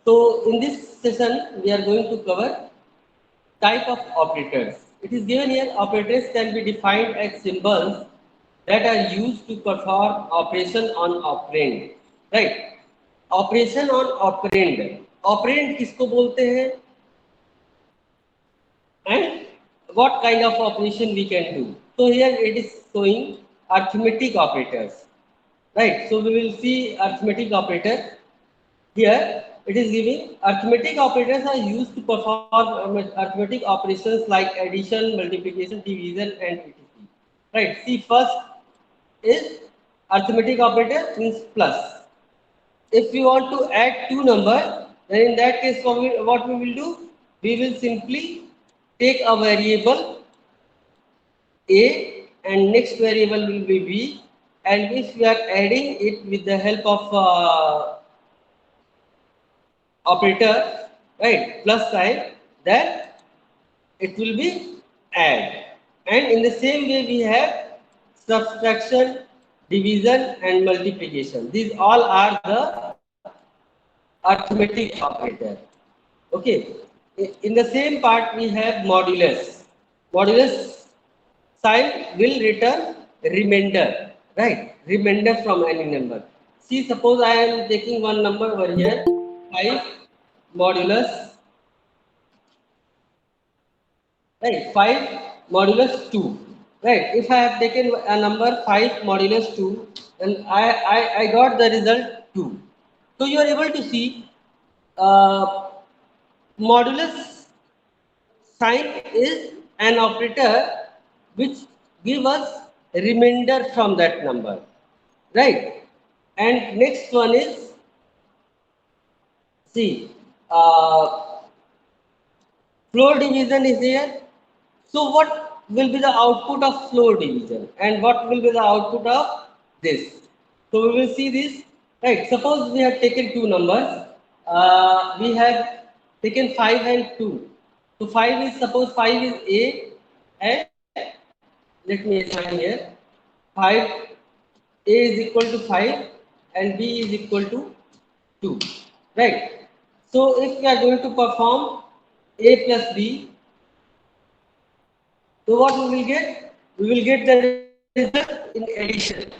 So in this session, we are going to cover type of operators. It is given here, operators can be defined as symbols that are used to perform operation on operand. Right? Operation on operand. Operand किसको बोलते हैं and what kind of operation we can do. So here it is showing arithmetic operators. Right? So we will see arithmetic operator. Here it is giving arithmetic operators are used to perform arithmetic operations like addition, multiplication, division, and etc. Right. See, first is arithmetic operator means plus. If we want to add two numbers, then in that case, what we will do? We will simply take a variable a and next variable will be b, and if we are adding it with the help of operator, right, plus sign, then it will be add. And in the same way we have subtraction, division and multiplication. These all are the arithmetic operator. Okay. In the same part we have modulus. Modulus sign will return remainder, right? Remainder from any number. See, suppose I am taking one number over here, 5 modulus, right? 5 modulus 2, right? If I have taken a number 5 modulus 2, then I got the result 2. So you are able to see uh, modulus sign is an operator which give us remainder from that number, right? And next one is, see, floor division is here. So what will be the output of floor division and what will be the output of this? So we will see this, right? Suppose we have taken two numbers. We have taken 5 and 2. So 5 is, suppose 5 is A and let me assign here 5, A is equal to 5 and B is equal to 2, right? So if we are going to perform A plus B, so what we will get? We will get the result in addition.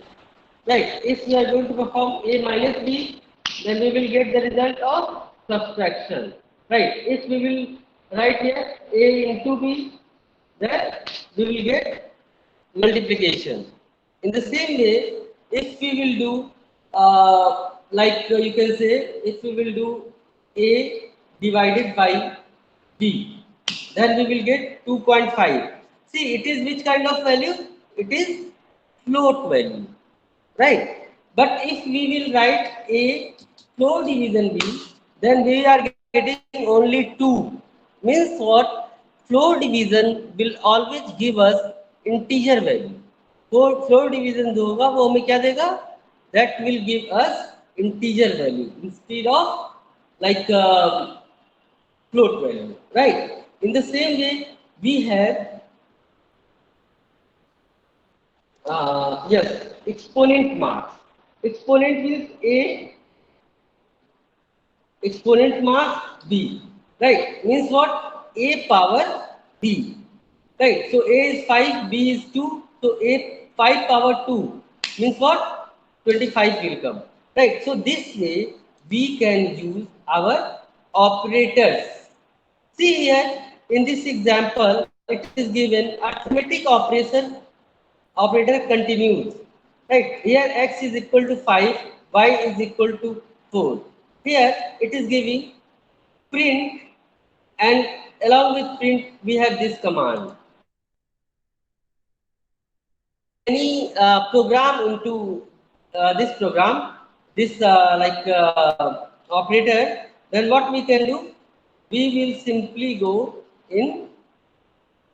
Right. If we are going to perform A minus B, then we will get the result of subtraction. Right. If we will write here A into B, then we will get multiplication. In the same way, if we will do you can say, if we will do A divided by B, then we will get 2.5. See, it is which kind of value? It is float value, right? But if we will write A floor division B, then we are getting only 2. Means what? Floor division will always give us integer value. Floor division जो होगा वो हमें क्या देगा? That will give us integer value instead of like float value, right? In the same way, we have yes, exponent marks. Exponent is A, exponent mark B, right? Means what? A power B, right? So A is 5, B is 2, so A 5 power 2 means what? 25 will come, right? So this way we can use our operators. See here in this example, it is given arithmetic operator continues. Right, here x is equal to 5, y is equal to 4. Here it is giving print, and along with print we have this command. If we write any program into this program, this operator, then what we can do? We will simply go in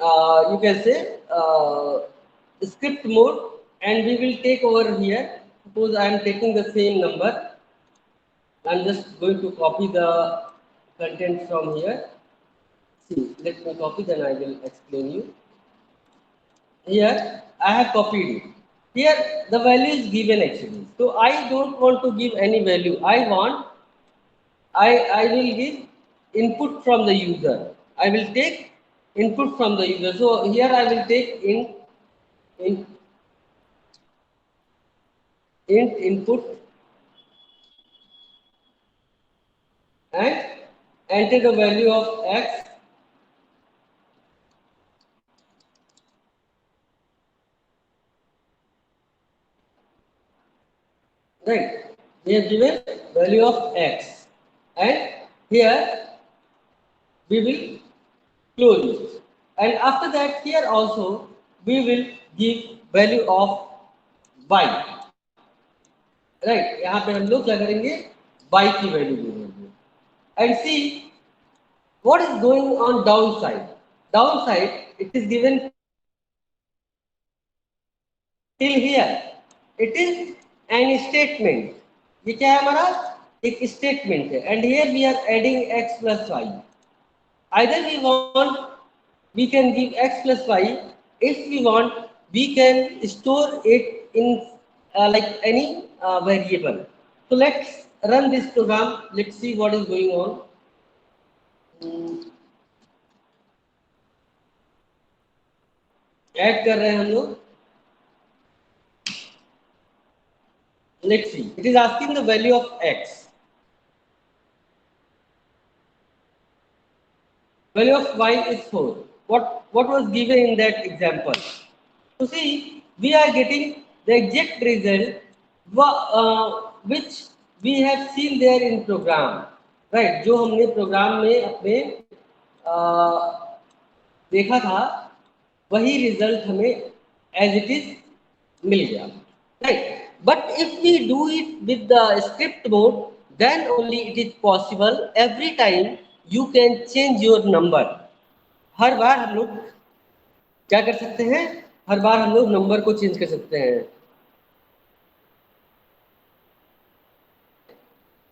you can say script mode, and we will take over here. Suppose I am taking the same number. I am just going to copy the content from here. See, let me copy, then I will explain you. Here I have copied it. Here the value is given actually. So I don't want to give any value. I will give input from the user. I will take input from the user. So here I will take in int input and enter the value of x. Right. We have given value of x, and here we will close it. And after that, here also we will give value of y. Right. यहाँ पे हम लोग क्या करेंगे, y की value देंगे. And see what is going on downside. Downside, it is given till here. It is an statement. ये क्या है हमारा, एक statement है. And here we are adding x plus y. Either we want, we can give x plus y. If we want, we can store it in like any variable. So let's run this program. Let's see what is going on. Add कर रहे हैं हम लोग. Let's see. It is asking the value of x. Value of y is 4. What was given in that example? So see, we are getting the exact result which we have seen there in program, right? जो हमने program में अपने देखा था, वही result हमें as it is मिल गया, right? But if we do it with the script mode, then only it is possible. Every time you can change your number. हर बार हम लोग क्या कर सकते हैं, हर बार हम लोग नंबर को चेंज कर सकते हैं.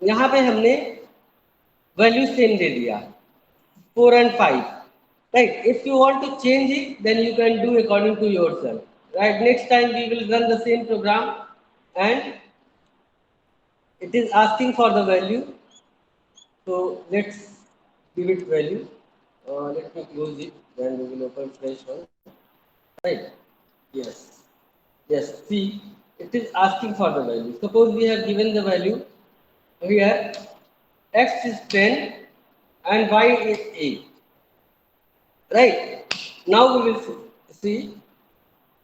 यहाँ पे हमने वैल्यू सेम दे दिया 4 and 5, right? If you want to change it, then you can do according to yourself, right? Next time we will run the same program and it is asking for the value. So let's give it value. Let me close it, then we will open fresh one. Right? Yes. Yes. See, it is asking for the value. Suppose we have given the value here, x is 10 and y is 8. Right? Now we will see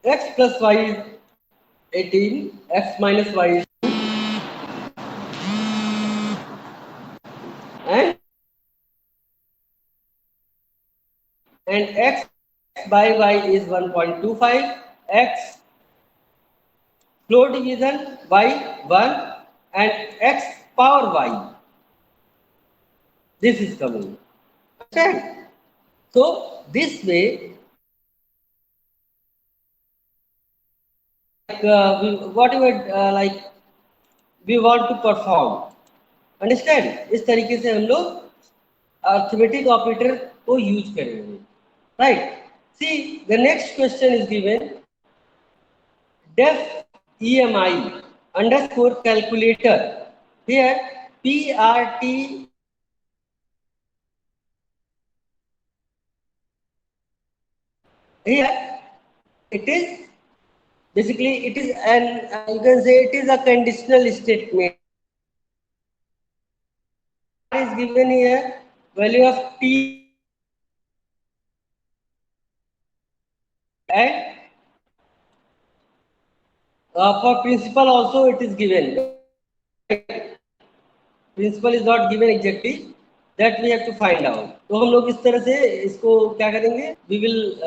x plus y is 18, x minus y is 2, and x by y is 1.25, x floor division by 1 and x power y. This is coming. Understand? So this way, whatever we want to perform. Understand? इस तरीके से हम लोग arithmetic operator को use करेंगे. Right? See, the next question is given. Def EMI underscore calculator. Here PRT here it is basically it is an you can say it is a conditional statement. Is given here value of t and for principal also it is given. Principal is not given exactly, that we have to find out. तो हम लोग इस तरह से इसको क्या करेंगे, we will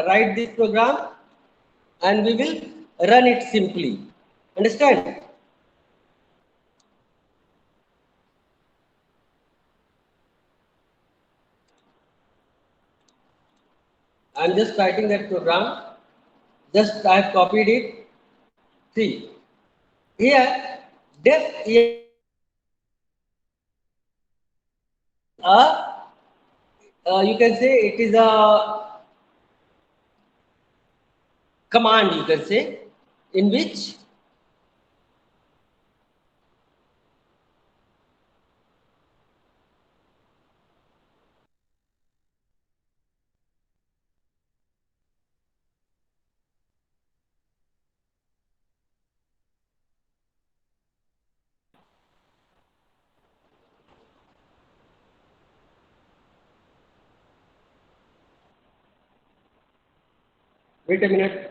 write this program and we will run it simply. Understand? I am just writing that program. Just I have copied it. See, here def you can say it is a command, you can say, in which Wait a minute.